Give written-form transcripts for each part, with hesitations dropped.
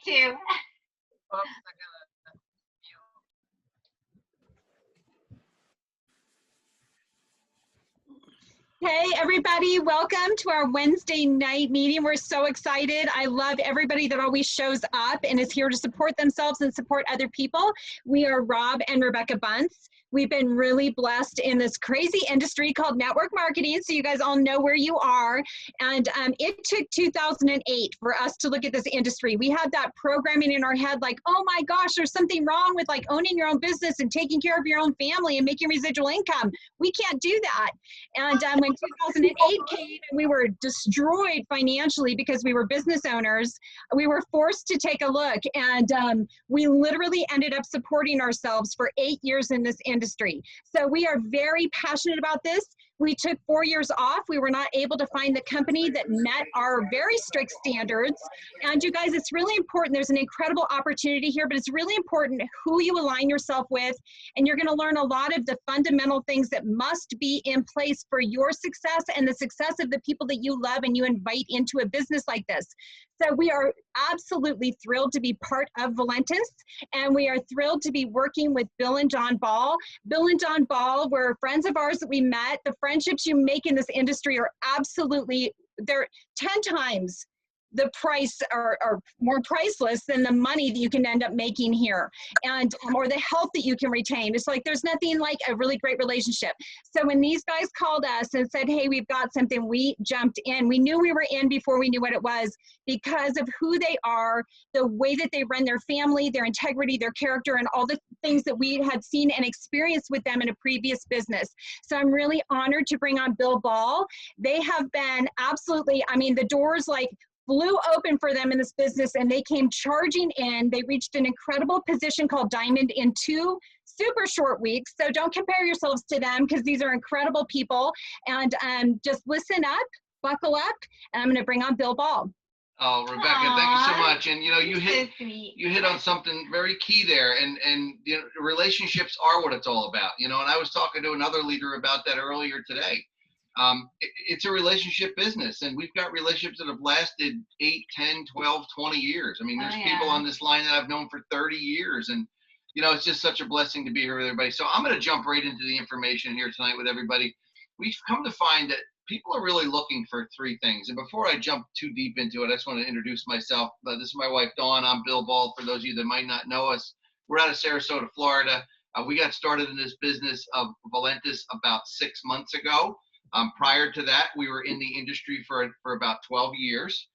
too. Hey everybody, welcome to our Wednesday night meeting. We're so excited. I love everybody that always shows up and is here to support themselves and support other people. We are Rob and Rebecca Bunce. We've been really blessed in this crazy industry called network marketing, so you guys all know where you are. And it took 2008 for us to look at this industry. We had that programming in our head like, oh my gosh, there's something wrong with like owning your own business and taking care of your own family and making residual income. We can't do that. And when 2008 came and we were destroyed financially because we were business owners, we were forced to take a look, and we literally ended up supporting ourselves for 8 years in this industry. So we are very passionate about this. We took 4 years off. We were not able to find the company that met our very strict standards. And you guys, it's really important. There's an incredible opportunity here, but it's really important who you align yourself with. And you're going to learn a lot of the fundamental things that must be in place for your success and the success of the people that you love and you invite into a business like this. So we are absolutely thrilled to be part of Valentus, and we are thrilled to be working with Bill and John Ball. Bill and John Ball were friends of ours that we met. The friendships you make in this industry are absolutely, they're 10 times the price are more priceless than the money that you can end up making here, and or the health that you can retain. It's like there's nothing like a really great relationship. So when these guys called us and said, hey, we've got something, we jumped in. We knew we were in before we knew what it was, because of who they are, the way that they run their family, their integrity, their character, and all the things that we had seen and experienced with them in a previous business. So I'm really honored to bring on Bill Ball. They have been absolutely, I mean, the doors like flew open for them in this business, and they came charging in. They reached an incredible position called Diamond in 2 super short weeks. So don't compare yourselves to them, because these are incredible people. And just listen up, buckle up, and I'm going to bring on Bill Ball. Oh, Rebecca, Aww. thank you so much. And you know, you hit on something very key there. And you know, relationships are what it's all about. You know, and I was talking to another leader about that earlier today. It's a relationship business, and we've got relationships that have lasted 8, 10, 12, 20 years. I mean, there's people on this line that I've known for 30 years, and you know, it's just such a blessing to be here with everybody. So I'm going to jump right into the information here tonight with everybody. We've come to find that people are really looking for 3 things. And before I jump too deep into it, I just want to introduce myself. This is my wife, Dawn. I'm Bill Ball. For those of you that might not know us, we're out of Sarasota, Florida. We got started in this business of Valentus about 6 months ago. Prior to that, we were in the industry for about 12 years.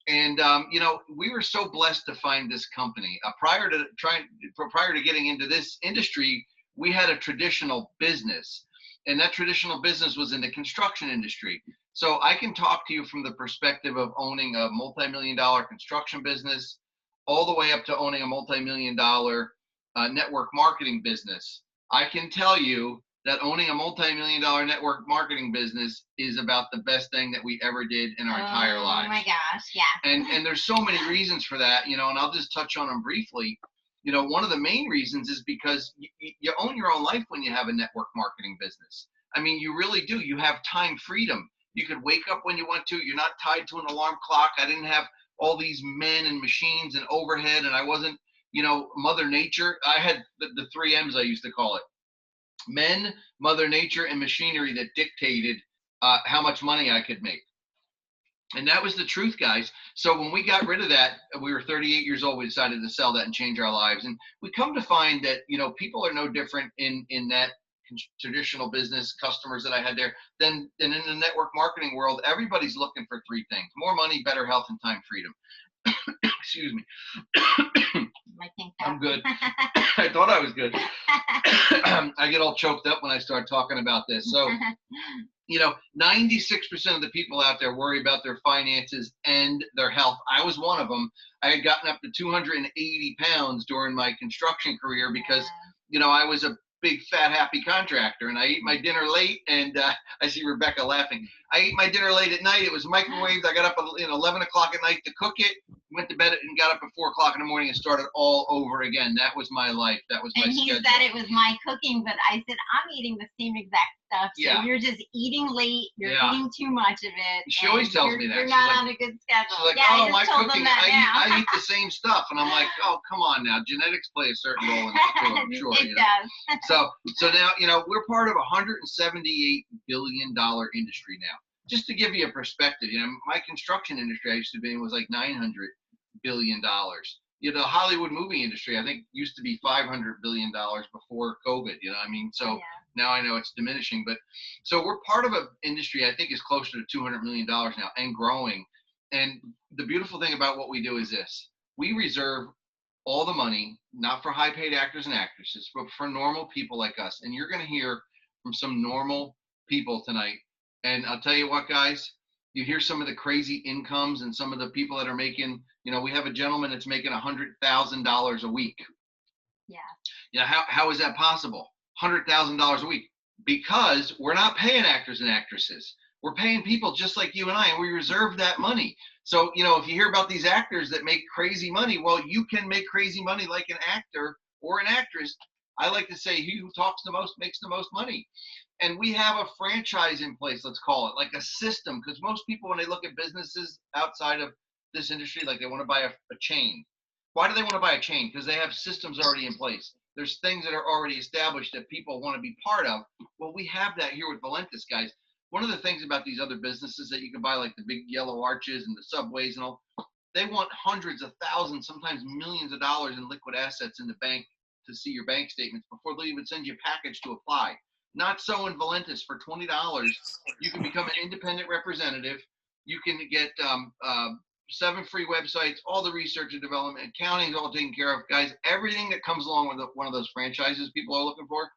And, you know, we were so blessed to find this company. Prior to getting into this industry, we had a traditional business. And that traditional business was in the construction industry. So I can talk to you from the perspective of owning a multi-million-dollar construction business, all the way up to owning a multi-million-dollar network marketing business. I can tell you that owning a multi-million-dollar network marketing business is about the best thing that we ever did in our entire lives. Oh my gosh, yeah. And there's so many reasons for that, you know, and I'll just touch on them briefly. You know, one of the main reasons is because you own your own life when you have a network marketing business. I mean, you really do. You have time freedom. You could wake up when you want to. You're not tied to an alarm clock. I didn't have all these men and machines and overhead, and I wasn't, you know, Mother Nature. I had the 3 M's, I used to call it. Men, Mother Nature, and machinery that dictated how much money I could make. And that was the truth, guys. So when we got rid of that, we were 38 years old, we decided to sell that and change our lives. And we come to find that, you know, people are no different in that traditional business, customers that I had there, than in the network marketing world. Everybody's looking for 3 things: more money, better health, and time freedom. Excuse me. I'm good. I thought I was good. I get all choked up when I start talking about this. So, you know, 96% of the people out there worry about their finances and their health. I was one of them. I had gotten up to 280 pounds during my construction career because, you know, I was a big, fat, happy contractor, and I eat my dinner late, and I see Rebecca laughing. I ate my dinner late at night. It was microwaved. I got up at 11 o'clock at night to cook it, went to bed and got up at 4 o'clock in the morning and started all over again. That was my life. That was my schedule. And he said it was my cooking, but I said, I'm eating the same exact stuff. So Yeah. you're just eating late. You're eating too much of it. She always tells me that. You're not on a good schedule. She's like, oh, my cooking, I eat the same stuff. And I'm like, oh, come on now. Genetics play a certain role in that too, I'm sure. It does. So now, we're part of a $178 billion industry now. Just to give you a perspective, my construction industry I used to be in was like $900 billion. The Hollywood movie industry, I think, used to be $500 billion before COVID, So now I know it's diminishing. But so we're part of an industry I think is closer to $200 million now and growing. And the beautiful thing about what we do is this. We reserve all the money, not for high-paid actors and actresses, but for normal people like us. And you're going to hear from some normal people tonight. And I'll tell you what, guys, you hear some of the crazy incomes and some of the people that are making, we have a gentleman that's making $100,000 a week. Yeah. How is that possible? $100,000 a week? Because we're not paying actors and actresses. We're paying people just like you and I, and we reserve that money. So, if you hear about these actors that make crazy money, well, you can make crazy money like an actor or an actress. I like to say he who talks the most makes the most money. And we have a franchise in place, let's call it, like a system, because most people, when they look at businesses outside of this industry, like they want to buy a chain. Why do they want to buy a chain? Because they have systems already in place. There's things that are already established that people want to be part of. Well, we have that here with Valentus, guys. One of the things about these other businesses that you can buy, like the big yellow arches and the subways and all, they want hundreds of thousands, sometimes millions of dollars in liquid assets in the bank to see your bank statements before they even send you a package to apply. Not so in Valentus. For $20, you can become an independent representative. You can get 7 free websites, all the research and development, accounting is all taken care of. Guys, everything that comes along with one of those franchises people are looking for,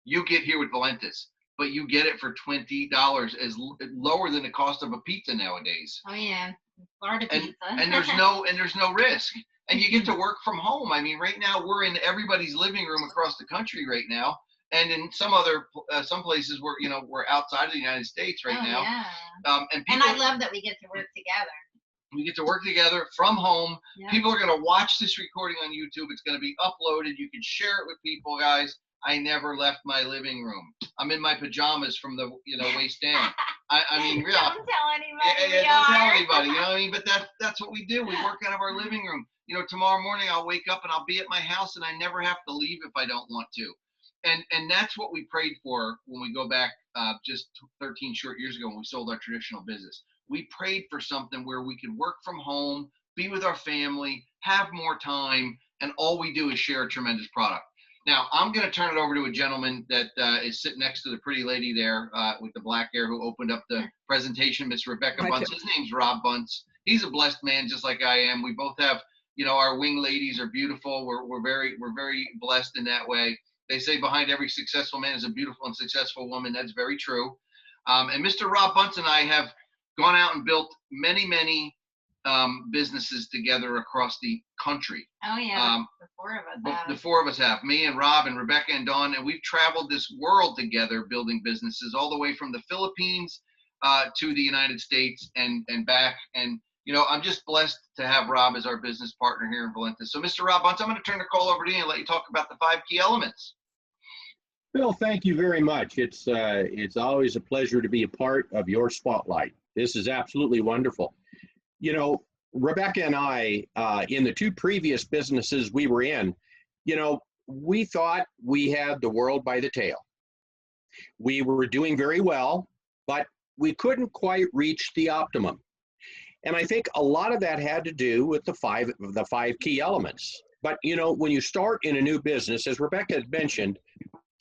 you get here with Valentus. But you get it for $20, as lower than the cost of a pizza nowadays. Oh yeah, Florida pizza. And there's no risk. And you get to work from home. I mean, right now we're in everybody's living room across the country right now. And in some places we're outside of the United States right now. Yeah. And I love that we get to work together. We get to work together from home. Yeah. People are going to watch this recording on YouTube. It's going to be uploaded. You can share it with people, guys. I never left my living room. I'm in my pajamas from the waist down. I mean, really. Don't tell anybody. Don't tell anybody. You know what I mean? But that's what we do. We work out of our living room. Tomorrow morning I'll wake up and I'll be at my house and I never have to leave if I don't want to. And that's what we prayed for when we go back just 13 short years ago when we sold our traditional business. We prayed for something where we could work from home, be with our family, have more time, and all we do is share a tremendous product. Now, I'm going to turn it over to a gentleman that is sitting next to the pretty lady there with the black hair who opened up the presentation, Miss Rebecca Bunce. His name's Rob Bunce. He's a blessed man just like I am. We both have, our wing ladies are beautiful. We're very blessed in that way. They say behind every successful man is a beautiful and successful woman. That's very true. And Mr. Rob Bunce and I have gone out and built many businesses together across the country. Oh yeah, the 4 of us have. The 4 of us have. Me and Rob and Rebecca and Dawn, and we've traveled this world together building businesses all the way from the Philippines to the United States and back. And I'm just blessed to have Rob as our business partner here in Valentus. So Mr. Rob Bunce, I'm going to turn the call over to you and let you talk about the 5 key elements. Bill, thank you very much. It's always a pleasure to be a part of your spotlight. This is absolutely wonderful. Rebecca and I, in the 2 previous businesses we were in, we thought we had the world by the tail. We were doing very well, but we couldn't quite reach the optimum. And I think a lot of that had to do with the five key elements. But, when you start in a new business, as Rebecca had mentioned,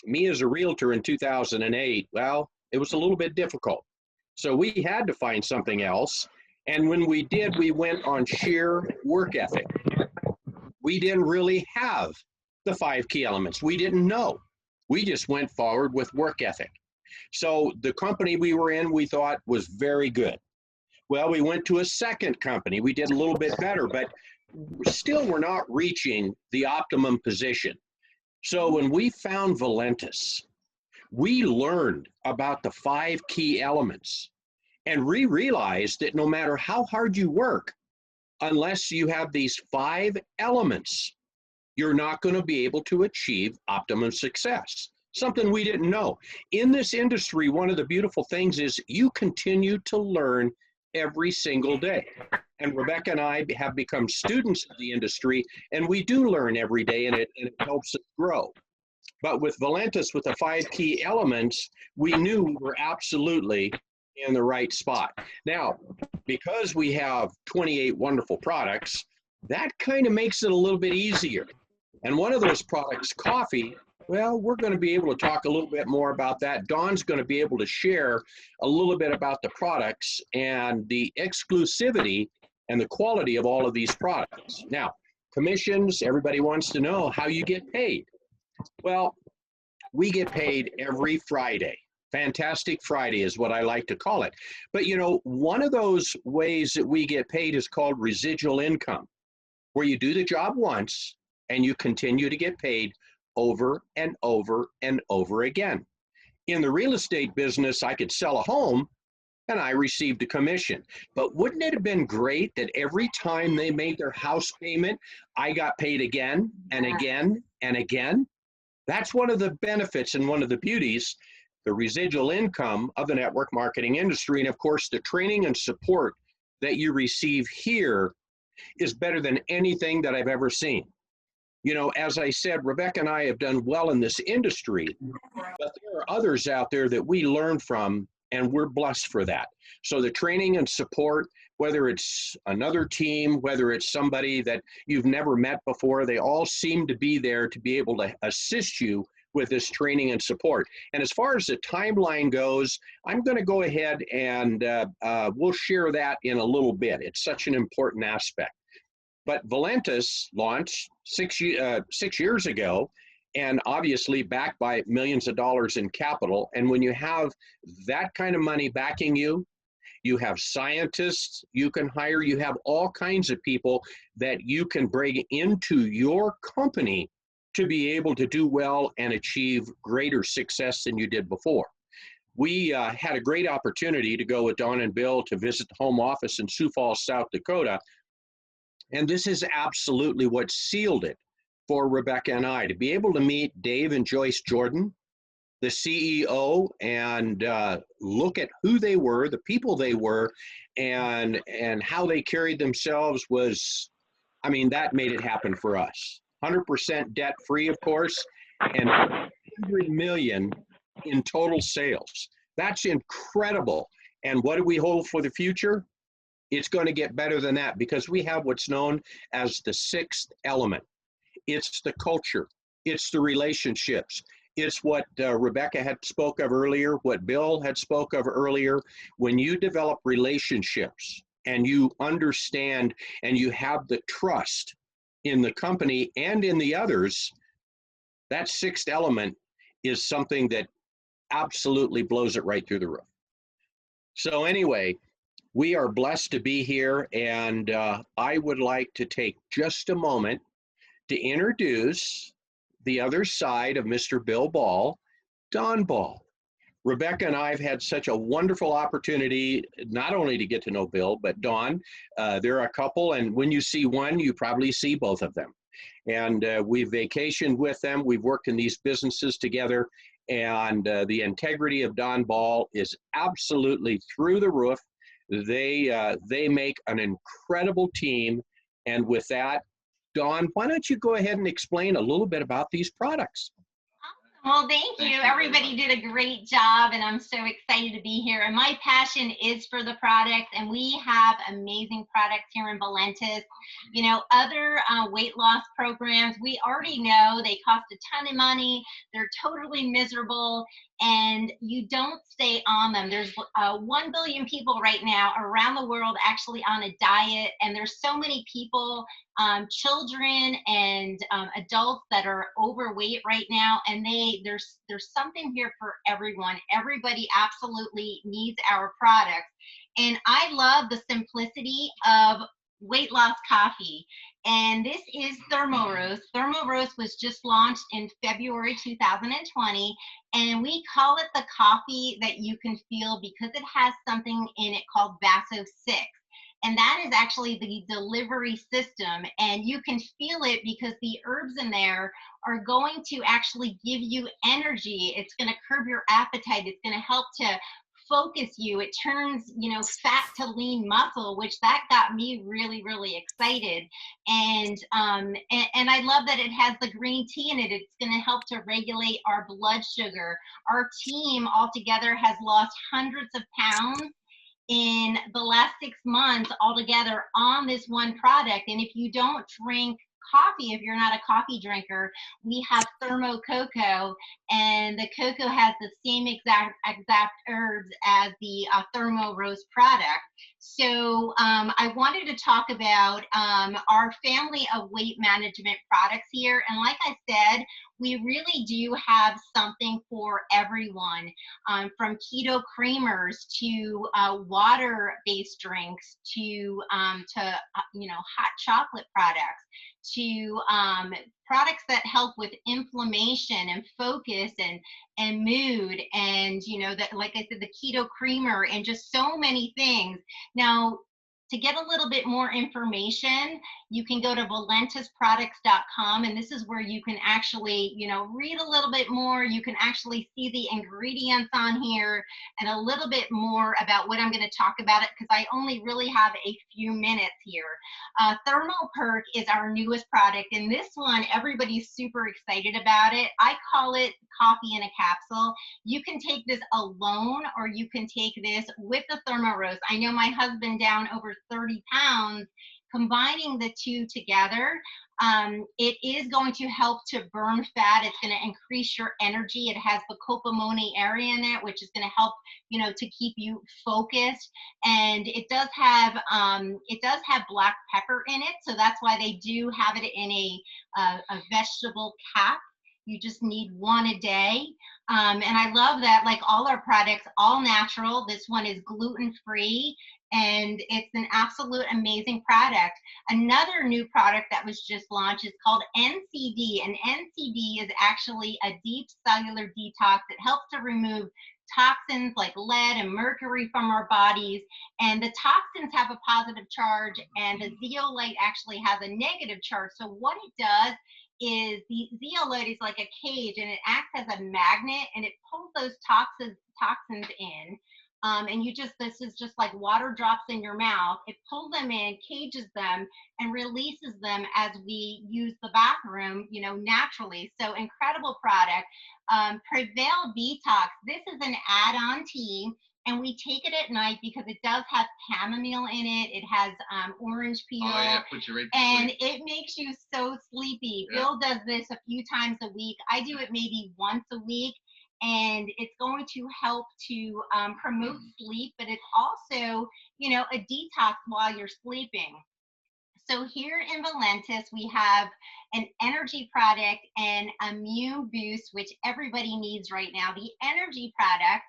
me as a realtor in 2008, well, it was a little bit difficult. So we had to find something else. And when we did, we went on sheer work ethic. We didn't really have the 5 key elements. We didn't know. We just went forward with work ethic. So the company we were in, we thought was very good. Well, we went to a second company. We did a little bit better, but still we're not reaching the optimum position. So when we found Valentus, we learned about the 5 key elements. And we realized that no matter how hard you work, unless you have these 5 elements, you're not going to be able to achieve optimum success. Something we didn't know. In this industry, one of the beautiful things is you continue to learn every single day. And Rebecca and I have become students of the industry, and we do learn every day, and it helps us grow. But with Valentus, with the 5 key elements, we knew we were absolutely in the right spot. Now, because we have 28 wonderful products, that kind of makes it a little bit easier. And one of those products, coffee, well, we're going to be able to talk a little bit more about that. Dawn's going to be able to share a little bit about the products and the exclusivity and the quality of all of these products. Now, commissions, everybody wants to know how you get paid. Well, we get paid every Friday. Fantastic Friday is what I like to call it. But you know, one of those ways that we get paid is called residual income, where you do the job once and you continue to get paid over and over and over again. In the real estate business, I could sell a home and I received a commission. But wouldn't it have been great that every time they made their house payment, I got paid again and again and again? That's one of the benefits and one of the beauties, the residual income of the network marketing industry. And of course, the training and support that you receive here is better than anything that I've ever seen. You know, as I said, Rebecca and I have done well in this industry, but there are others out there that we learn from, and we're blessed for that. So the training and support, whether it's another team, whether it's somebody that you've never met before, they all seem to be there to be able to assist you with this training and support. And as far as the timeline goes, I'm going to go ahead and we'll share that in a little bit. It's such an important aspect. But Valentus launched 6 years ago, and obviously backed by millions of dollars in capital. And when you have that kind of money backing you, you have scientists you can hire, you have all kinds of people that you can bring into your company to be able to do well and achieve greater success than you did before. We had a great opportunity to go with Dawn and Bill to visit the home office in Sioux Falls, South Dakota. And this is absolutely what sealed it for Rebecca and I, to be able to meet Dave and Joyce Jordan, the CEO, and look at who they were, the people they were, and how they carried themselves was, I mean, that made it happen for us. 100% debt free, of course, and 100 million in total sales. That's incredible. And what do we hold for the future? It's going to get better than that, because we have what's known as the 6th element. It's the culture. It's the relationships. It's what Rebecca had spoke of earlier, what Bill had spoke of earlier. When you develop relationships and you understand and you have the trust in the company and in the others, that 6th element is something that absolutely blows it right through the roof. So anyway, we are blessed to be here, and I would like to take just a moment to introduce the other side of Mr. Bill Ball, Don Ball. Rebecca and I have had such a wonderful opportunity not only to get to know Bill, but Don. They're a couple, and when you see one, you probably see both of them. And we've vacationed with them. We've worked in these businesses together, and the integrity of Don Ball is absolutely through the roof. They make an incredible team. And with that, Dawn, why don't you go ahead and explain a little bit about these products? Well, thank you. Everybody did a great job, and I'm so excited to be here. And my passion is for the product, and we have amazing products here in Valentus. You know, other weight loss programs, we already know they cost a ton of money. They're totally miserable, and you don't stay on them. There's 1 billion people right now around the world actually on a diet, and there's so many people, children and adults, that are overweight right now, and there's something here for everyone. Everybody absolutely needs our products. And I love the simplicity of weight loss coffee. And this is Thermo Roast. Thermo Roast was just launched in February 2020, and we call it the coffee that you can feel because it has something in it called Vaso 6. And that is actually the delivery system, and you can feel it because the herbs in there are going to actually give you energy. It's going to curb your appetite. It's going to help to focus you. It turns, fat to lean muscle, which that got me really, really excited. And I love that it has the green tea in it. It's going to help to regulate our blood sugar. Our team altogether has lost hundreds of pounds in the last 6 months altogether on this one product. And if you don't drink coffee, if you're not a coffee drinker, we have Thermo Cocoa, and the cocoa has the same exact herbs as the Thermo Roast product. So I wanted to talk about our family of weight management products here. And like I said, we really do have something for everyone, from keto creamers to water-based drinks to hot chocolate products to products that help with inflammation and focus and mood, and that, like I said, the keto creamer, and just so many things. Now, to get a little bit more information, you can go to valentusproducts.com, and this is where you can actually, read a little bit more. You can actually see the ingredients on here and a little bit more about what I'm going to talk about it, because I only really have a few minutes here. Thermal Perk is our newest product, and this one, everybody's super excited about it. I call it coffee in a capsule. You can take this alone, or you can take this with the Thermo Roast. I know my husband down over 30 pounds. Combining the two together, it is going to help to burn fat. It's going to increase your energy. It has the copamone area in it, which is going to help, to keep you focused. And it does have black pepper in it, so that's why they do have it in a vegetable cap. You just need one a day. And I love that, like all our products, all natural. This one is gluten-free, and it's an absolute amazing product. Another new product that was just launched is called NCD, and NCD is actually a deep cellular detox. It helps to remove toxins like lead and mercury from our bodies, and the toxins have a positive charge, and the zeolite actually has a negative charge. So what it does is, the zeolite is like a cage, and it acts as a magnet, and it pulls those toxins in. And this is just like water drops in your mouth. It pulls them in, cages them, and releases them as we use the bathroom, naturally. So incredible product. Prevail Detox. This is an add-on tea, and we take it at night because it does have chamomile in it. It has orange peel. Oh, yeah, puts you right to and sleep. It makes you so sleepy. Yeah. Bill does this a few times a week. I do it maybe once a week. And it's going to help to promote sleep, but it's also, a detox while you're sleeping. So here in Valentus, we have an energy product and immune boost, which everybody needs right now. The energy product,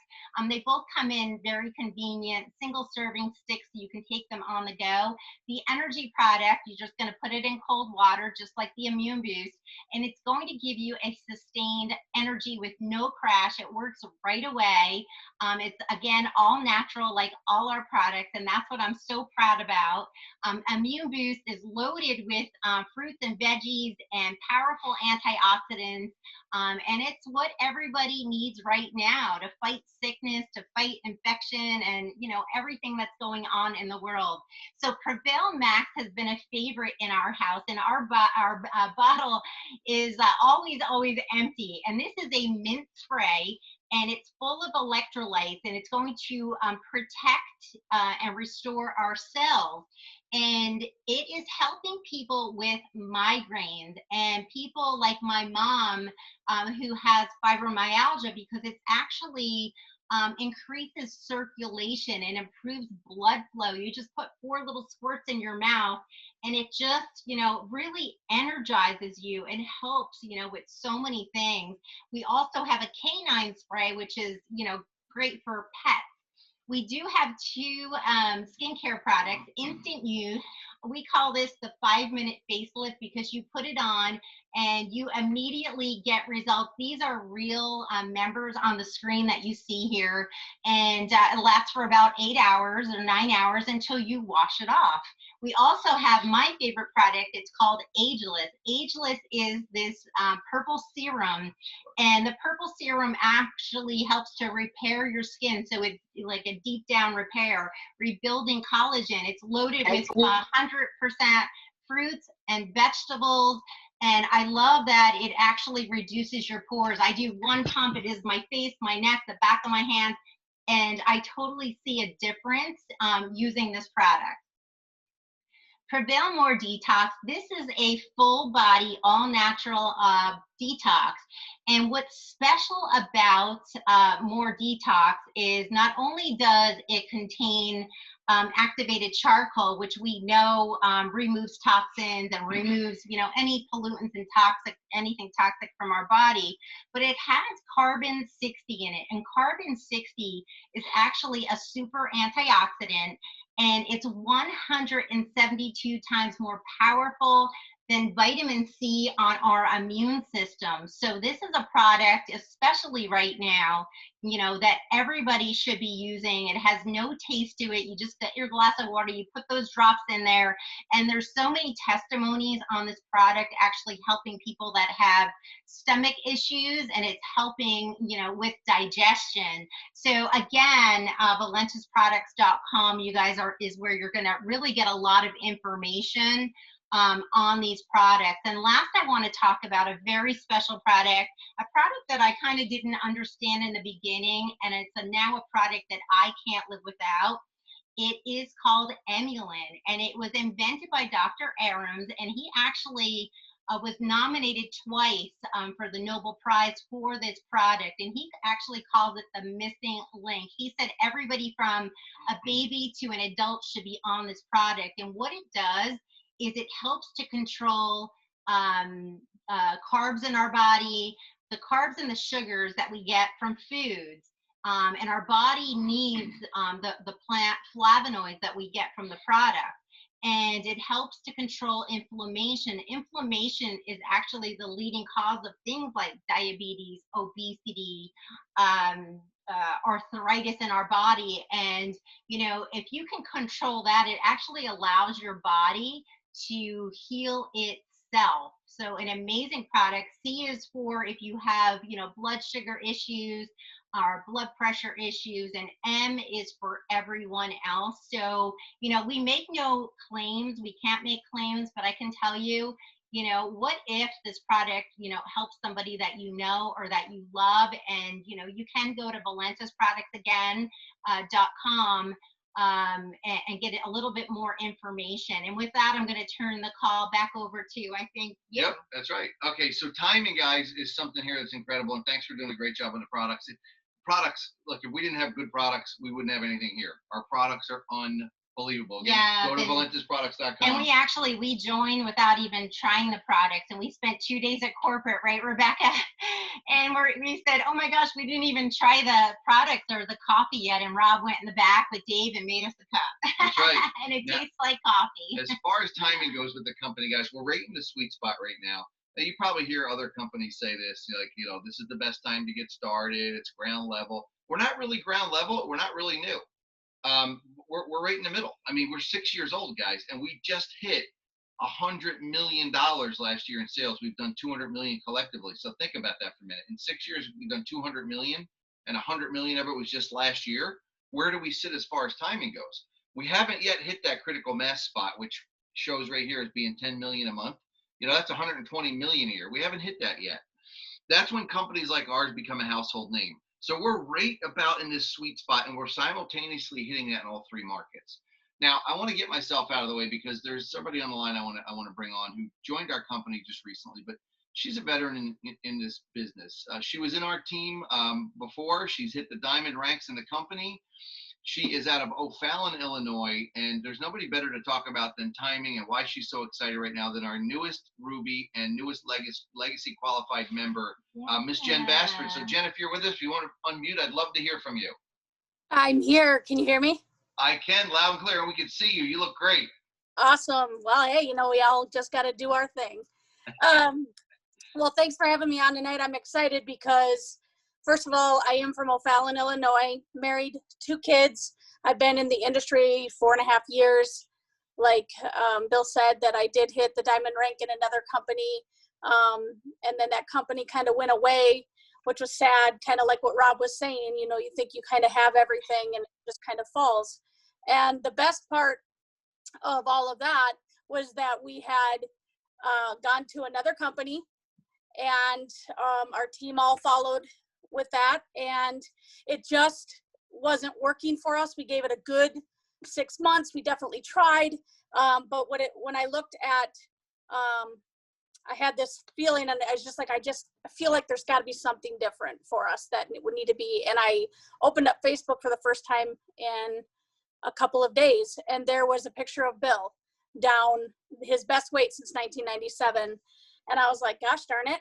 they both come in very convenient, single serving sticks, so you can take them on the go. The energy product, you're just going to put it in cold water, just like the immune boost, and it's going to give you a sustained energy with no crash. It works right away. It's, again, all natural, like all our products, and that's what I'm so proud about. Immune Boost is loaded with fruits and veggies and powerful antioxidants, and it's what everybody needs right now to fight sickness, to fight infection, and everything that's going on in the world. So Prevail Max has been a favorite in our house, and our bottle is always empty. And this is a mint spray, and it's full of electrolytes, and it's going to protect and restore our cells. And it is helping people with migraines and people like my mom who has fibromyalgia, because it's actually increases circulation and improves blood flow. You just put 4 little squirts in your mouth, and it just, really energizes you and helps, with so many things. We also have a canine spray, which is, great for pets. We do have 2 skincare products, Instant Youth. we call this the 5-minute facelift because you put it on and you immediately get results. These are real members on the screen that you see here, and it lasts for about 8 hours or 9 hours until you wash it off. We also have my favorite product. It's called Ageless. Ageless is this purple serum, and the purple serum actually helps to repair your skin. So it's like a deep down repair, rebuilding collagen. It's loaded with 100% fruits and vegetables. And I love that it actually reduces your pores. I do one pump. It is my face, my neck, the back of my hands, and I totally see a difference using this product. Prevail More Detox. This is a full body, all natural detox. And what's special about More Detox is not only does it contain activated charcoal, which we know removes toxins and removes, any pollutants and anything toxic from our body, but it has carbon 60 in it. And carbon 60 is actually a super antioxidant, and it's 172 times more powerful than vitamin C on our immune system. So this is a product, especially right now, that everybody should be using. It has no taste to it. You just get your glass of water, you put those drops in there, and there's so many testimonies on this product actually helping people that have stomach issues, and it's helping, with digestion. So again, valentusproducts.com, you guys is where you're gonna really get a lot of information on these products. And last, I want to talk about a very special product, a product that I kind of didn't understand in the beginning, and it's now a product that I can't live without. It is called Emulin, and it was invented by Dr. Ahrams, and he actually was nominated twice for the Nobel Prize for this product, and he actually calls it the missing link. He said everybody from a baby to an adult should be on this product, and what it does is it helps to control carbs in our body, the carbs and the sugars that we get from foods. And our body needs the plant flavonoids that we get from the product. And it helps to control inflammation. Inflammation is actually the leading cause of things like diabetes, obesity, arthritis in our body. And, if you can control that, it actually allows your body to heal itself. So an amazing product. C is for if you have, blood sugar issues or blood pressure issues, and M is for everyone else. So, we make no claims. We can't make claims, but I can tell you, what if this product, helps somebody that or that you love, and, you can go to valentusproductsagain.com and get a little bit more information. And with that, I'm going to turn the call back over to, I think, you. Yep, that's right. Okay, so timing, guys, is something here that's incredible, and thanks for doing a great job on the products. Look, if we didn't have good products, we wouldn't have anything here. Our products are unbelievable. Again, yeah, go to valentusproducts.com. And we joined without even trying the products, and we spent 2 days at corporate, right, Rebecca? And we said, oh my gosh, we didn't even try the products or the coffee yet. And Rob went in the back with Dave and made us a cup. That's right. And it tastes like coffee. As far as timing goes with the company, guys, we're right in the sweet spot right now. Now, you probably hear other companies say this, this is the best time to get started. It's ground level. We're not really ground level. We're not really new. We're right in the middle. I mean, we're 6 years old, guys, and we just hit $100 million last year in sales. We've done 200 million collectively. So think about that for a minute. In 6 years, we've done 200 million, and 100 million of it was just last year. Where do we sit as far as timing goes? We haven't yet hit that critical mass spot, which shows right here as being 10 million a month. That's 120 million a year. We haven't hit that yet. That's when companies like ours become a household name. So we're right about in this sweet spot, and we're simultaneously hitting that in all three markets. Now, I want to get myself out of the way because there's somebody on the line I want to bring on who joined our company just recently, but she's a veteran in this business. She was in our team before. She's hit the diamond ranks in the company. She is out of O'Fallon, Illinois, and there's nobody better to talk about than timing and why she's so excited right now than our newest Ruby and newest Legacy qualified member, Miss Jen Bassford. So Jen, if you're with us, if you want to unmute, I'd love to hear from you. I'm here. Can you hear me? I can, loud and clear, and we can see you. You look great. Awesome. Well, hey, you know, we all just got to do our thing. Well, thanks for having me on tonight. I'm excited because, first of all, I am from O'Fallon, Illinois, married, 2 kids. I've been in the industry 4.5 years. Like Bill said, that I did hit the diamond rank in another company. And then that company kind of went away, which was sad, kind of like what Rob was saying. You know, you think you kind of have everything and it just kind of falls. And the best part of all of that was that we had gone to another company, and our team all followed with that, and it just wasn't working for us. We gave it a good 6 months. We definitely tried, but when I looked at, I had this feeling, and I was just like, I feel like there's got to be something different for us, that it would need to be. And I opened up Facebook for the first time in a couple of days, and there was a picture of Bill down his best weight since 1997. And I was like, gosh darn it.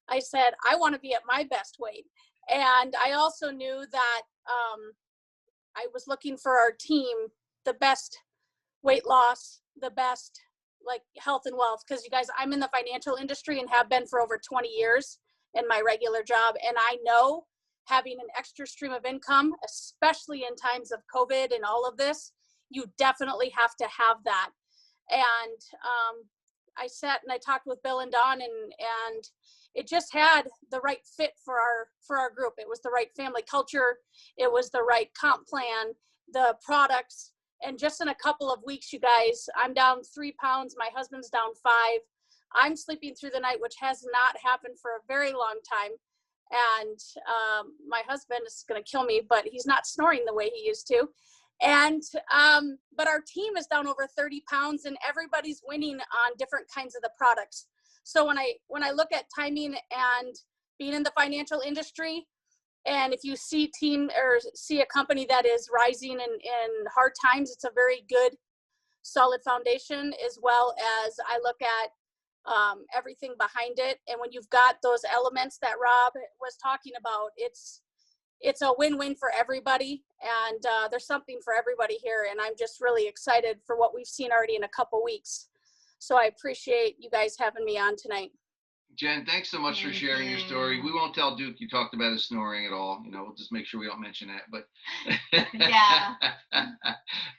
I said, I want to be at my best weight. And I also knew that I was looking for our team the best weight loss, the best like health and wealth. Because you guys, I'm in the financial industry and have been for over 20 years in my regular job. And I know having an extra stream of income, especially in times of COVID and all of this, you definitely have to have that. And I sat and I talked with Bill and Don, and it just had the right fit for our group. It was the right family culture. It was the right comp plan, the products. And just in a couple of weeks, you guys, I'm down 3 pounds. My husband's down 5. I'm sleeping through the night, which has not happened for a very long time. And my husband is going to kill me, but he's not snoring the way he used to. And but our team is down over 30 pounds, and everybody's winning on different kinds of the products. So when I look at timing and being in the financial industry, and if you see a company that is rising in hard times, it's a very good, solid foundation, as well as I look at everything behind it. And when you've got those elements that Rob was talking about, it's a win-win for everybody. And there's something for everybody here. And I'm just really excited for what we've seen already in a couple weeks. So I appreciate you guys having me on tonight. Jen, thanks so much for sharing your story. We won't tell Duke you talked about his snoring at all. You know, we'll just make sure we don't mention that. But yeah.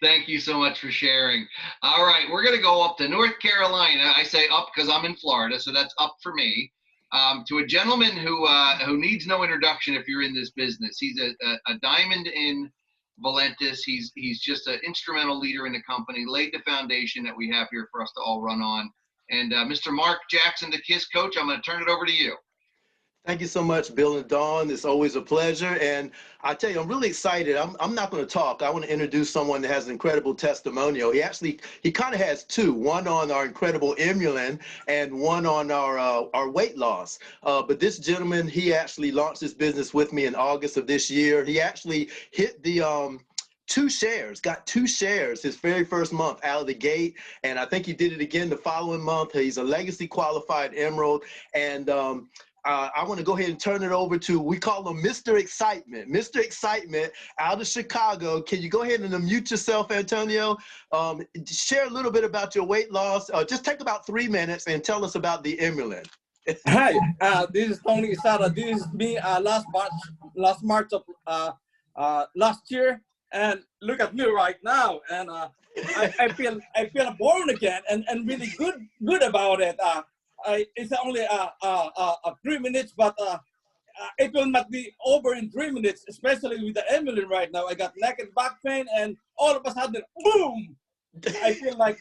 Thank you so much for sharing. All right, we're going to go up to North Carolina. I say up because I'm in Florida, so that's up for me. To a gentleman who needs no introduction if you're in this business. He's a diamond in Valentus. He's just an instrumental leader in the company, laid the foundation that we have here for us to all run on. And Mr. Mark Jackson, the KISS coach, I'm going to turn it over to you. Thank you so much, Bill and Dawn. It's always a pleasure. And I tell you, I'm really excited. I'm not going to talk. I want to introduce someone that has an incredible testimonial. He kind of has 2, one on our incredible Imulin and one on our weight loss. But this gentleman, he actually launched his business with me in August of this year. He actually hit the 2 shares, got 2 shares his very first month out of the gate. And I think he did it again the following month. He's a legacy qualified Emerald. And I want to go ahead and turn it over to, we call him Mr. Excitement. Mr. Excitement out of Chicago. Can you go ahead and unmute yourself, Antonio? Share a little bit about your weight loss. Just take about 3 minutes and tell us about the Imulin. Hi, this is Tony Isada. This is me last March of last year. And look at me right now. And I feel born again and really good about it. It's only 3 minutes, but it will not be over in 3 minutes, especially with the Imulin right now. I got neck and back pain, and all of a sudden, boom! I feel like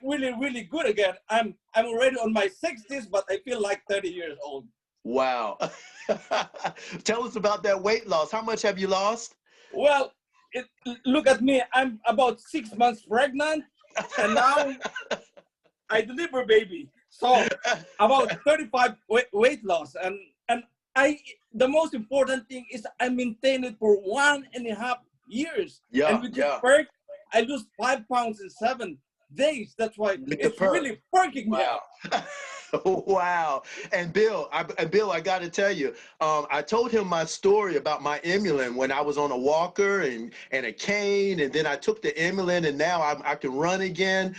really, really good again. I'm already on my 60s, but I feel like 30 years old. Wow. Tell us about that weight loss. How much have you lost? Well, look at me. I'm about 6 months pregnant, and now I deliver baby. So about 35 weight loss, and the most important thing is I maintain it for 1.5 years. Yeah, and with this perk, I lose 5 pounds in 7 days. That's why it's really perking me out. Wow. And Bill, I got to tell you, I told him my story about my Emulin when I was on a walker and a cane, and then I took the Emulin, and now I can run again.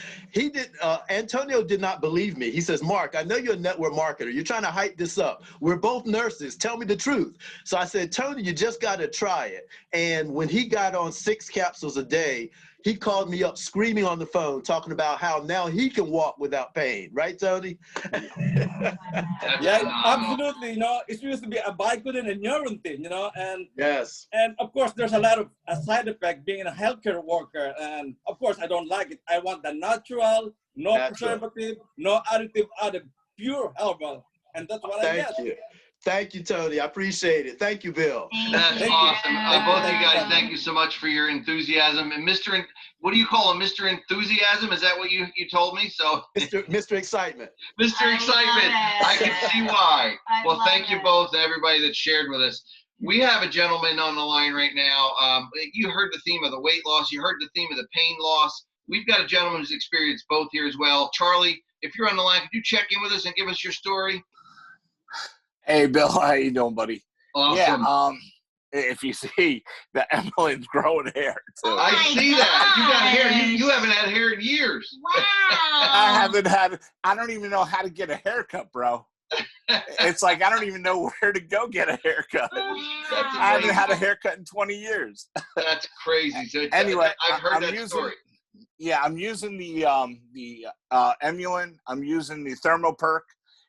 Antonio did not believe me. He says, Mark, I know you're a network marketer. You're trying to hype this up. We're both nurses. Tell me the truth. So I said, Tony, you just got to try it. And when he got on 6 capsules a day, he called me up screaming on the phone, talking about how now he can walk without pain. Right, Tony? Yeah, absolutely. You know, it used to be a Vicodin and Neurontin, you know, and yes. And of course, there's a lot of side effect being a healthcare worker. And of course, I don't like it. I want the natural, preservative, no additive, pure herbal. And that's what I get. Thank you. Thank you, Tony. I appreciate it. Thank you, Bill. That's awesome. Both of you guys, thank you so much for your enthusiasm. And what do you call him? Mr. Enthusiasm? Is that what you told me? So Mr. Excitement. Mr. Excitement. I can see why. Well, thank you both and everybody that shared with us. We have a gentleman on the line right now. You heard the theme of the weight loss. You heard the theme of the pain loss. We've got a gentleman who's experienced both here as well. Charlie, if you're on the line, could you check in with us and give us your story? Hey, Bill, how you doing, buddy? Awesome. Yeah, if you see, the Emily's growing hair, too. Oh I see that. You got hair. You haven't had hair in years. Wow. I don't even know how to get a haircut, bro. It's like I don't even know where to go get a haircut. I haven't had a haircut in 20 years. That's crazy. So anyway, I've heard that story. Yeah, I'm using the Emulin. I'm using the Thermoperk.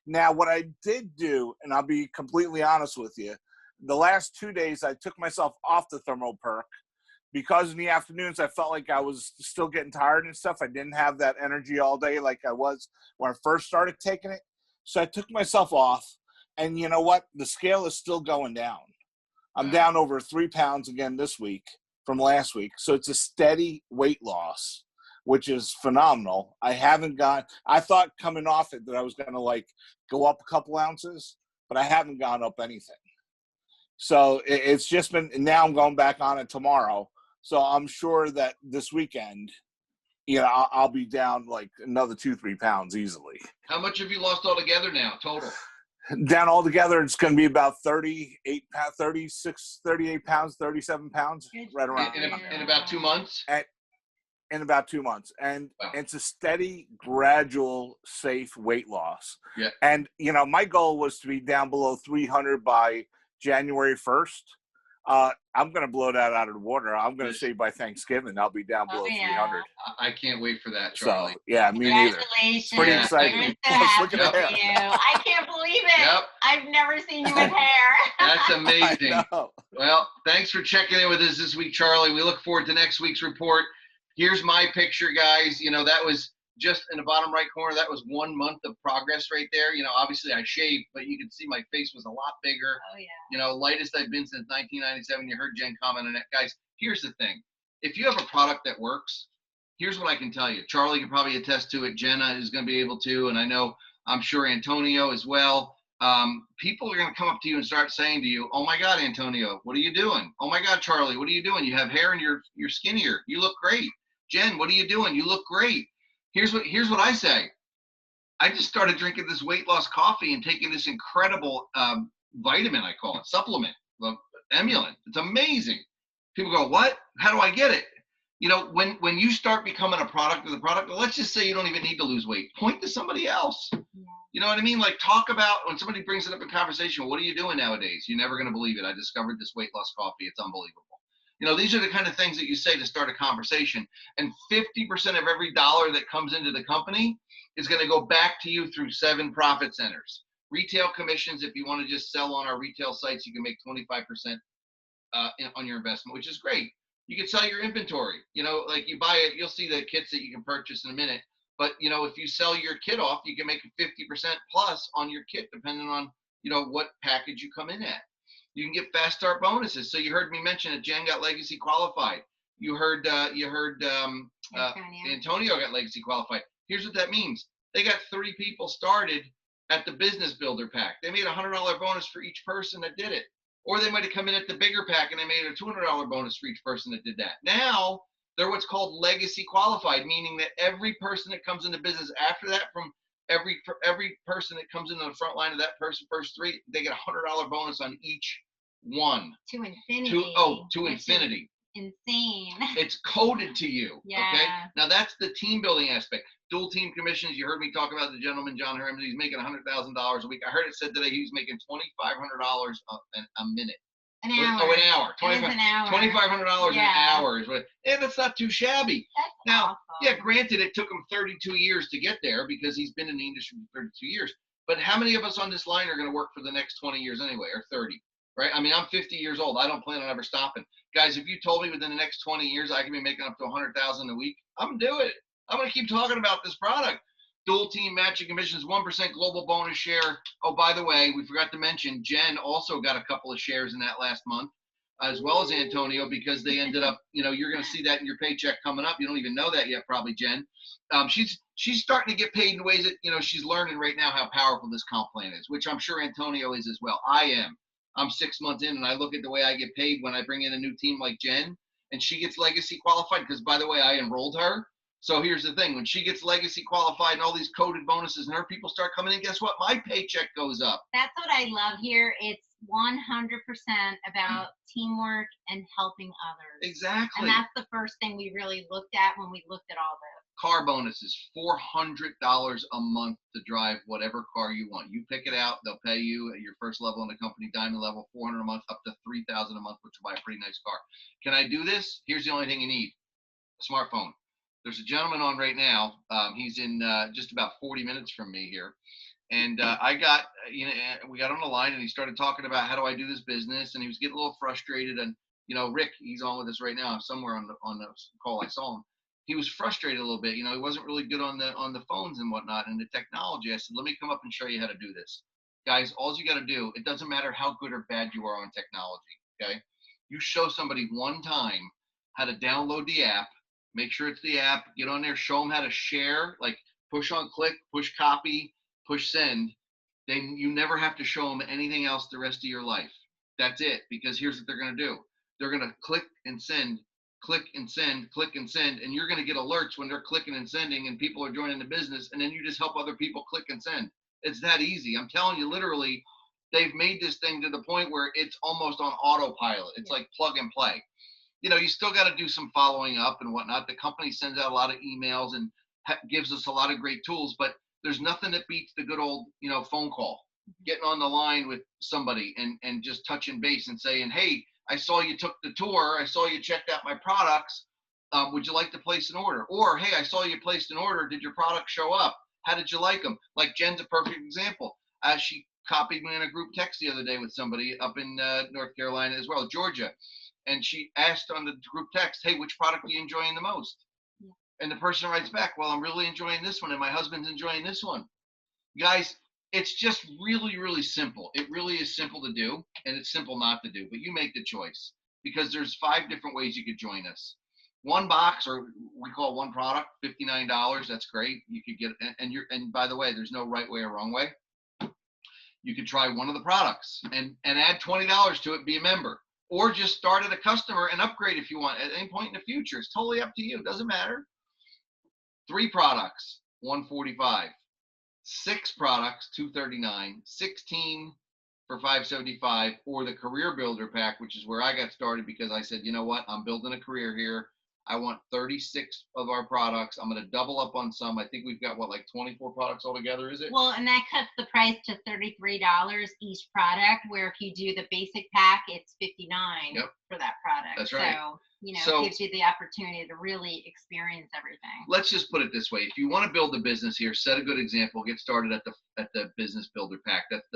Now, what I did do, and I'll be completely honest with you, the last 2 days I took myself off the Thermoperk because in the afternoons I felt like I was still getting tired and stuff. I didn't have that energy all day like I was when I first started taking it. So I took myself off, and you know what? The scale is still going down. I'm down over 3 pounds again this week from last week. So it's a steady weight loss, which is phenomenal. I thought coming off it that I was going to go up a couple ounces, but I haven't gone up anything. So it's just been, and now I'm going back on it tomorrow. So I'm sure that this weekend, I'll be down like another 2-3 pounds easily. How much have you lost altogether now, total? Down altogether, it's going to be about 38 pounds, 37 pounds, right around. In about 2 months? In about 2 months. And it's a steady, gradual, safe weight loss. Yeah. And, my goal was to be down below 300 by January 1st. I'm going to blow that out of the water. I'm going to say by Thanksgiving, I'll be down below 300. I can't wait for that, Charlie. So, yeah, me neither. Congratulations. Pretty exciting. Look at the hair. I can't believe it. Yep. I've never seen you with hair. That's amazing. Well, thanks for checking in with us this week, Charlie. We look forward to next week's report. Here's my picture, guys. That was just in the bottom right corner. That was 1 month of progress right there. Obviously I shaved, but you can see my face was a lot bigger. Oh, yeah. Lightest I've been since 1997. You heard Jen comment on that. Guys, here's the thing. If you have a product that works, here's what I can tell you. Charlie can probably attest to it. Jenna is going to be able to, and I'm sure Antonio as well. People are going to come up to you and start saying to you, oh my God, Antonio, what are you doing? Oh my God, Charlie, what are you doing? You have hair and you're skinnier. You look great. Jen, what are you doing? You look great. Here's what I say. I just started drinking this weight loss coffee and taking this incredible vitamin, I call it, supplement, Emulin. It's amazing. People go, what? How do I get it? When you start becoming a product of the product, let's just say you don't even need to lose weight. Point to somebody else. You know what I mean? Talk about when somebody brings it up in conversation, what are you doing nowadays? You're never going to believe it. I discovered this weight loss coffee. It's unbelievable. These are the kind of things that you say to start a conversation. And 50% of every dollar that comes into the company is going to go back to you through 7 profit centers. Retail commissions, if you want to just sell on our retail sites, you can make 25% on your investment, which is great. You can sell your inventory. You buy it, you'll see the kits that you can purchase in a minute. But, if you sell your kit off, you can make 50% plus on your kit, depending on, what package you come in at. You can get fast start bonuses. So you heard me mention that Jen got legacy qualified. You heard Antonio got legacy qualified. Here's what that means. They got 3 people started at the business builder pack. They made a $100 bonus for each person that did it. Or they might have come in at the bigger pack and they made a $200 bonus for each person that did that. Now they're what's called legacy qualified, meaning that every person that comes into business after that from Every person that comes into the front line of that person, first 3, they get $100 bonus on each one. To infinity. To infinity. Insane. It's coded to you. Yeah. Okay. Now that's the team building aspect. Dual team commissions. You heard me talk about the gentleman, John Herman. He's making $100,000 a week. I heard it said today he was making $2,500 a minute. An hour. Oh, an hour. $2,500 an hour. And that's not too shabby. That's now, awesome. yeah, granted, it took him 32 years to get there because he's been in the industry for 32 years. But how many of us on this line are going to work for the next 20 years anyway, or 30? Right? I mean, I'm 50 years old. I don't plan on ever stopping. Guys, if you told me within the next 20 years I can be making up to $100,000 a week, I'm going to do it. I'm going to keep talking about this product. Dual team matching commissions, 1% global bonus share. Oh, by the way, we forgot to mention Jen also got a couple of shares in that last month, as well as Antonio, because they ended up, you're going to see that in your paycheck coming up. You don't even know that yet, probably, Jen. She's starting to get paid in ways that, she's learning right now how powerful this comp plan is, which I'm sure Antonio is as well. I am. I'm 6 months in, and I look at the way I get paid when I bring in a new team like Jen, and she gets legacy qualified because, by the way, I enrolled her. So here's the thing. When she gets legacy qualified and all these coded bonuses and her people start coming in, guess what? My paycheck goes up. That's what I love here. It's 100% about teamwork and helping others. Exactly. And that's the first thing we really looked at when we looked at all this. Car bonuses, $400 a month to drive whatever car you want. You pick it out. They'll pay you at your first level in the company, diamond level, $400 a month, up to $3,000 a month, which will buy a pretty nice car. Can I do this? Here's the only thing you need. A smartphone. There's a gentleman on right now. He's in just about 40 minutes from me here. And we got on the line and he started talking about how do I do this business? And he was getting a little frustrated. And, Rick, he's on with us right now. Somewhere on the call, I saw him. He was frustrated a little bit. He wasn't really good on the phones and whatnot and the technology. I said, let me come up and show you how to do this. Guys, all you got to do, it doesn't matter how good or bad you are on technology, okay? You show somebody one time how to download the app, make sure it's the app, get on there, show them how to share, like push on click, push copy, push send. Then you never have to show them anything else the rest of your life. That's it, because here's what they're going to do. They're going to click and send, click and send, click and send, and you're going to get alerts when they're clicking and sending and people are joining the business, and then you just help other people click and send. It's that easy. I'm telling you, literally, they've made this thing to the point where it's almost on autopilot. It's like plug and play. You still got to do some following up and whatnot. The company sends out a lot of emails and gives us a lot of great tools, but there's nothing that beats the good old, phone call, getting on the line with somebody and just touching base and saying, hey, I saw you took the tour. I saw you checked out my products. Would you like to place an order? Or, hey, I saw you placed an order. Did your product show up? How did you like them? Like Jen's a perfect example. She copied me in a group text the other day with somebody up in North Carolina as well, Georgia. And she asked on the group text, hey, which product are you enjoying the most? Yeah. And the person writes back, well, I'm really enjoying this one and my husband's enjoying this one. Guys, it's just really, really simple. It really is simple to do and it's simple not to do, but you make the choice because there's 5 different ways you could join us. One box, or we call one product, $59. That's great. You could get, and by the way, there's no right way or wrong way. You could try one of the products and add $20 to it, be a member. Or just start at a customer and upgrade if you want at any point in the future. It's totally up to you. It doesn't matter. 3 products, $145. 6 products, $239. 16 for $575. Or the Career Builder Pack, which is where I got started because I said, you know what? I'm building a career here. I want 36 of our products. I'm going to double up on some. I think we've got, like 24 products altogether, is it? Well, and that cuts the price to $33 each product, where if you do the basic pack, it's $59 for that product. That's right. So, it gives you the opportunity to really experience everything. Let's just put it this way. If you want to build a business here, set a good example. Get started at the Business Builder Pack. That's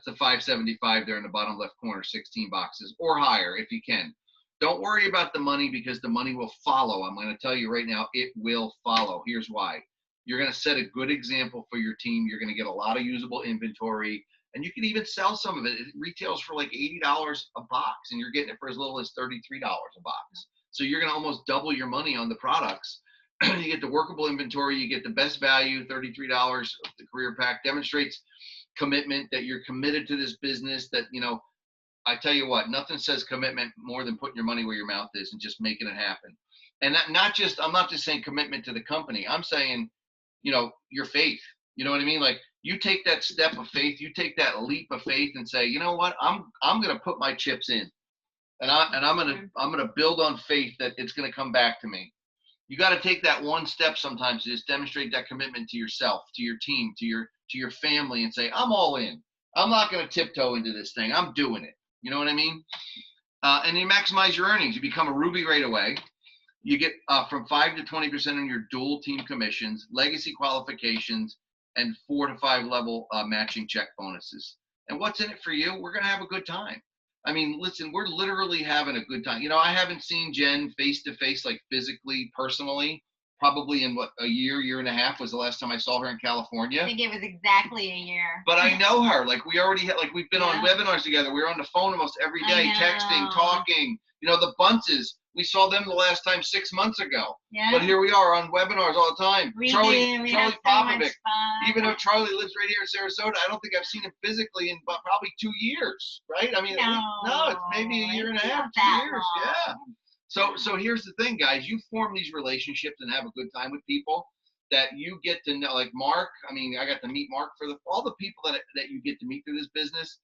the $575 there in the bottom left corner, 16 boxes or higher if you can. Don't worry about the money because the money will follow. I'm going to tell you right now, it will follow. Here's why. You're going to set a good example for your team. You're going to get a lot of usable inventory, and you can even sell some of it. It retails for like $80 a box, and you're getting it for as little as $33 a box. So you're going to almost double your money on the products. You get the workable inventory. You get the best value, $33. The Career Pack demonstrates commitment, that you're committed to this business, that, I tell you what, nothing says commitment more than putting your money where your mouth is and just making it happen. And I'm not just saying commitment to the company. I'm saying, your faith. You know what I mean? Like, you take that step of faith, you take that leap of faith and say, you know what, I'm going to put my chips in, and I'm going to build on faith that it's going to come back to me. You got to take that one step sometimes to just demonstrate that commitment to yourself, to your team, to your family, and say, I'm all in. I'm not going to tiptoe into this thing. I'm doing it. You know what I mean? And you maximize your earnings. You become a Ruby right away. You get from 5 to 20% on your dual team commissions, legacy qualifications, and 4 to 5 level matching check bonuses. And what's in it for you? We're going to have a good time. I mean, listen, we're literally having a good time. You know, I haven't seen Jen face to face, like physically, personally, probably in a year and a half was the last time I saw her in California. I think it was exactly a year. But I know her. Like, we already had, like, we've been on webinars together. We're on the phone almost every day, texting, talking. You know, the Bunces, we saw them the last time 6 months ago. Yeah. But here we are on webinars all the time. Charlie Popovis. Even though Charlie lives right here in Sarasota, I don't think I've seen him physically in probably 2 years, right? I mean, no, it's maybe a year and a half, 2 years. Yeah. So here's the thing, guys. You form these relationships and have a good time with people that you get to know. Like Mark, I mean, I got to meet Mark for all the people that you get to meet through this business,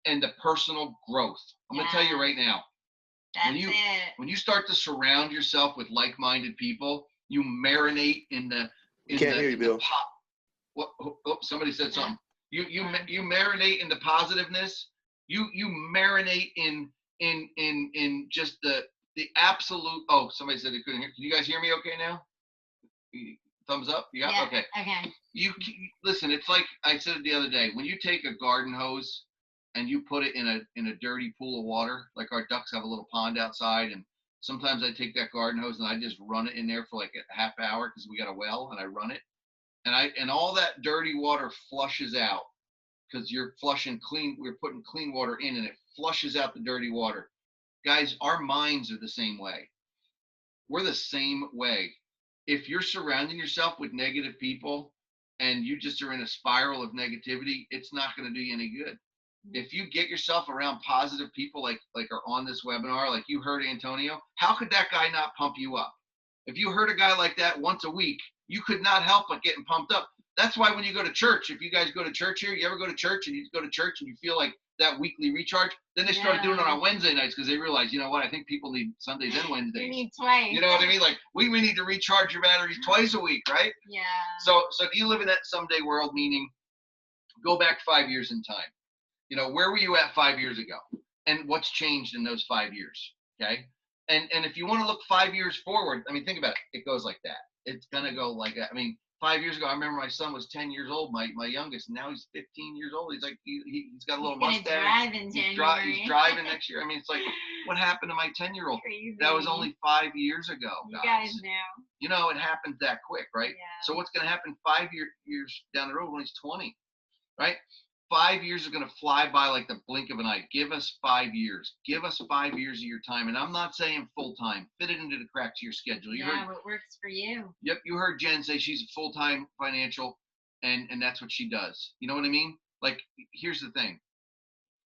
and the personal growth. I'm going to tell you right now. When you start to surround yourself with like-minded people, you marinate in the Can't hear you, Bill. Somebody said something. You marinate in the positiveness. You marinate in just the absolute. Oh, somebody said they couldn't hear. Can you guys hear me okay now? Thumbs up. Yeah. Okay. You listen. It's like I said the other day. When you take a garden hose and you put it in a dirty pool of water, like our ducks have a little pond outside, and sometimes I take that garden hose and I just run it in there for like a half hour because we got a well, and I run it, and all that dirty water flushes out because you're flushing clean. We're putting clean water in, and it flushes out the dirty water. Guys, our minds are the same way. We're the same way. If you're surrounding yourself with negative people and you just are in a spiral of negativity, it's not going to do you any good. If you get yourself around positive people like are on this webinar, like you heard Antonio, how could that guy not pump you up? If you heard a guy like that once a week, you could not help but getting pumped up. That's why when you go to church, if you guys go to church here, you ever go to church and you go to church and you feel like that weekly recharge, then they started doing it on Wednesday nights because they realized, you know what, I think people need Sundays and Wednesdays. You need twice. You know what I mean? Like, we need to recharge your batteries twice a week, right? Yeah. So do you live in that someday world? Meaning, go back 5 years in time. You know, where were you at 5 years ago? And what's changed in those 5 years? Okay. And if you want to look 5 years forward, I mean, think about it. It goes like that. It's going to go like that. I mean, 5 years ago, I remember my son was 10 years old, my youngest, and now he's 15 years old. He's like, he's got a little mustache. He's driving next year. I mean, it's like, what happened to my 10-year-old? That was only 5 years ago, guys. You guys know. You know, it happens that quick, right? Yeah. So what's going to happen 5 years down the road when he's 20, right? 5 years are going to fly by like the blink of an eye. Give us 5 years. Give us 5 years of your time. And I'm not saying full time. Fit it into the cracks of your schedule. What works for you. Yep. You heard Jen say she's a full-time financial, and that's what she does. You know what I mean? Like, here's the thing.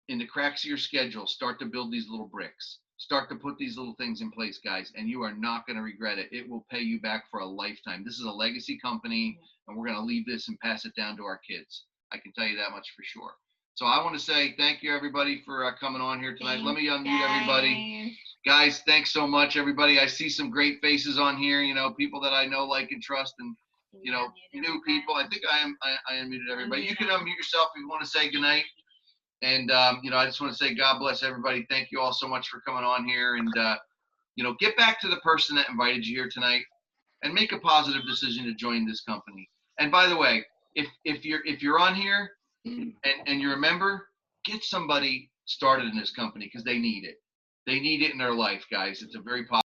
In the cracks of your schedule, start to build these little bricks. Start to put these little things in place, guys, and you are not going to regret it. It will pay you back for a lifetime. This is a legacy company, and we're going to leave this and pass it down to our kids. I can tell you that much for sure. So I want to say thank you, everybody, for coming on here tonight. Let me unmute everybody. Guys, thanks so much, everybody. I see some great faces on here, you know, people that I know, like, and trust, and, you know, new people. I think I unmuted everybody. You can unmute yourself if you want to say goodnight. And, you know, I just want to say God bless everybody. Thank you all so much for coming on here. And, you know, get back to the person that invited you here tonight and make a positive decision to join this company. And by the way, if you're on here and you're a member, get somebody started in this company because they need it. They need it in their life, guys. It's a very positive.